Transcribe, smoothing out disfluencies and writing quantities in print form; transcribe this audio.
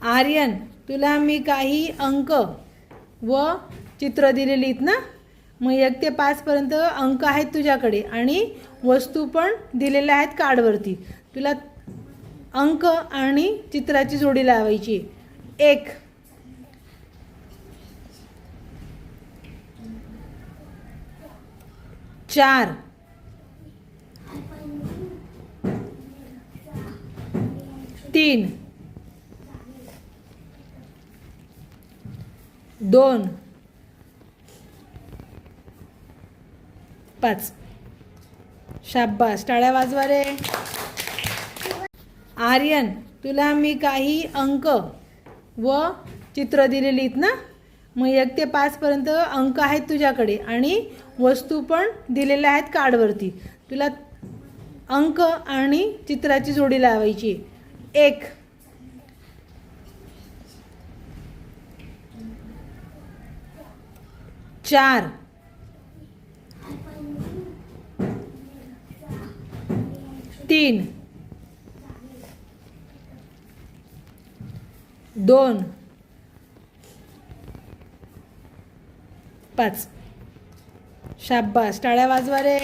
आर्यन, तुला मी काही अंक व चित्र दिलेली आहेत ना. मग 1 ते 5 पर्यंत अंक आहेत तुझ्याकडे आणि वस्तू पण दिलेल्या आहेत कार्डवरती. तुला अंक आणि चित्राची जोडी लावायची. 1, 4, 3, 2, 5. शाब्बास, टाळ्या वाजवा रे. आर्यन, तुला मी काही अंक व चित्र दिलेली आहेत ना. मग 1 ते 5 पर्यंत अंक आहेत तुझ्याकडे आणि वस्तू पण दिलेल्या आहेत कार्डवरती. तुला अंक आणि चित्राची जोडी लावायची. 1, 4, 3, 2, 5. शाब्बास, टाळ्या वाजवा रे.